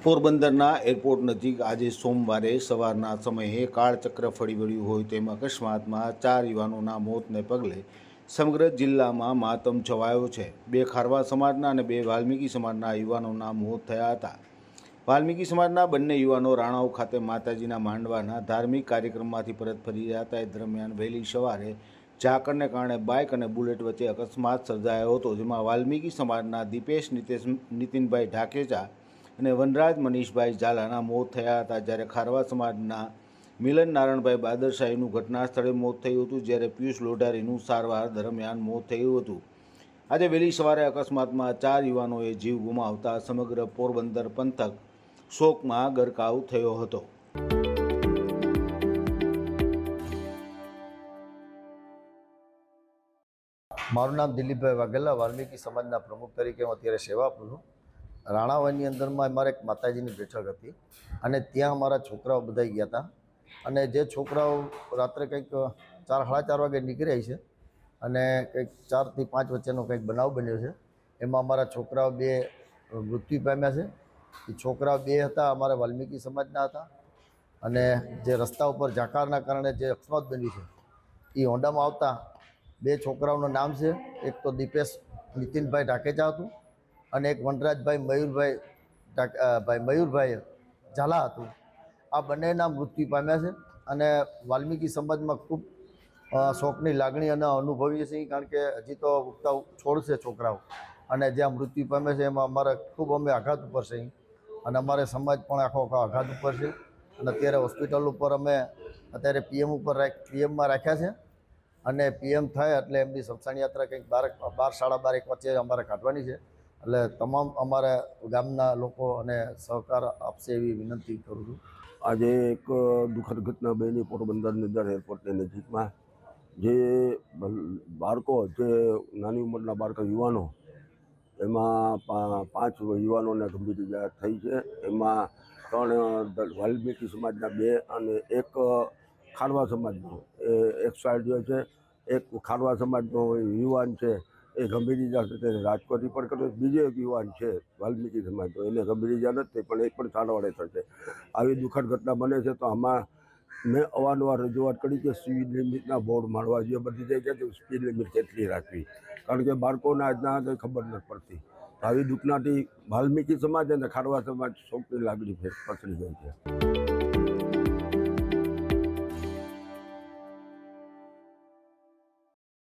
પોરબંદરના એરપોર્ટ નજીક આજે સોમવારે સવારના સમયે કાળચક્ર ફળી વળ્યું હોય તેમ અકસ્માતમાં 4 યુવાનોના મોતને પગલે સમગ્ર જિલ્લામાં માતમ છવાયો છે। 2 ખારવા સમાજના અને 2 વાલ્મીકી સમાજના યુવાનોના મોત થયા હતા। વાલ્મીકી સમાજના બંને યુવાનો રાણાઉ ખાતે માતાજીના માંડવાના ધાર્મિક કાર્યક્રમમાંથી પરત ફરી રહ્યા હતા। એ દરમિયાન વહેલી સવારે ઝાકળને કારણે બાઇક અને બુલેટ વચ્ચે અકસ્માત સર્જાયો હતો, જેમાં વાલ્મીકી સમાજના દીપેશ નીતિનભાઈ ઢાકેચા અને વનરાજ મનીષભાઈ ઝાલાના મોત થયા હતા, જ્યારે ખારવા સમાજના મિલન નારણભાઈ બાદરશાહીનું ઘટના સ્થળે મોત થયું હતું, જ્યારે પિયુષ લોઢારીનું સારવાર દરમિયાન મોત થયું હતું। આજે વહેલી સવારે અકસ્માતમાં 4 યુવાનોએ જીવ ગુમાવતા સમગ્ર પોરબંદર પંથક શોકમાં ગરકાવ થયો હતો। મારું નામ દિલીપભાઈ વાઘેલા, વાલ્મીકી સમાજના પ્રમુખ તરીકે હું અત્યારે સેવા આપું છું। રાણાવાની અંદરમાં અમારે એક માતાજીની બેઠક હતી અને ત્યાં અમારા છોકરાઓ બધા ગયા હતા અને જે છોકરાઓ રાત્રે કંઈક 4-4:30 વાગે નીકળ્યા છે અને કંઈક 4 થી 5 વચ્ચેનો કંઈક બનાવ બન્યો છે। એમાં અમારા છોકરાઓ 2 મૃત્યુ પામ્યા છે। એ છોકરાઓ 2 હતા અમારા વાલ્મીકી સમાજના હતા અને જે રસ્તા ઉપર ઝાકળના કારણે જે અકસ્માત બન્યું છે એ હોન્ડામાં આવતા 2 છોકરાઓનું નામ છે, એક તો દીપેશ નીતિનભાઈ ઢાકેચા હતું અને એક વનરાજભાઈ મયુરભાઈ ઝાલા હતું। આ બંનેના મૃત્યુ પામ્યા છે અને વાલ્મીકી સમાજમાં ખૂબ શોકની લાગણી અને અનુભવીએ છીએ, કારણ કે હજી તો ઉગતા છોડ છે છોકરાઓ, અને જ્યાં મૃત્યુ પામે છે એમાં અમારે ખૂબ અમે આઘાત ઉપર છે અને અમારે સમાજ પણ આખો આઘાત ઉપર છે અને અત્યારે હોસ્પિટલ ઉપર અમે અત્યારે પીએમમાં રાખ્યા છે અને પીએમ થાય એટલે એમની શમશાન યાત્રા કંઈક 12-12:30 વચ્ચે અમારે કાઢવાની છે। એટલે તમામ અમારા ગામના લોકો અને સહકાર આપશે એવી વિનંતી કરું છું। આજે એક દુઃખદ ઘટના બની પોરબંદરની અંદર એરપોર્ટની નજીકમાં। જે બાળકો, જે નાની ઉંમરના બાળકો યુવાનો, એમાં 5 યુવાનોને ગંભીર ઇજા થઈ છે। એમાં 3 વાલ્મીકી સમાજના 2 અને 1 ખારવા સમાજનો એક્સપાયર્ડ થયો છે। એક ખારવા સમાજનો યુવાન છે એ ગંભીર ઇજા સાથે રાજકોટ રિપોર્ટ કર્યો। બીજો એક યુવાન છે વાલ્મીકી સમાજનો, એને ગંભીર ઇજા નથી પણ એ પણ સારવાર હેઠળ છે। આવી દુઃખદ ઘટના બને છે તો આમાં મેં અવારનવાર રજૂઆત કરી કે સ્પીડ લિમિટના બોર્ડ મારવા જોઈએ, બધી જગ્યાએ સ્પીડ લિમિટ કેટલી રાખવી, કારણ કે બાળકોને આજના કંઈ ખબર નથી પડતી। આવી દુઃખનાથી વાલ્મીકી સમાજ અને ખારવા સમાજ શોકની લાગણી પસરી ગઈ છે।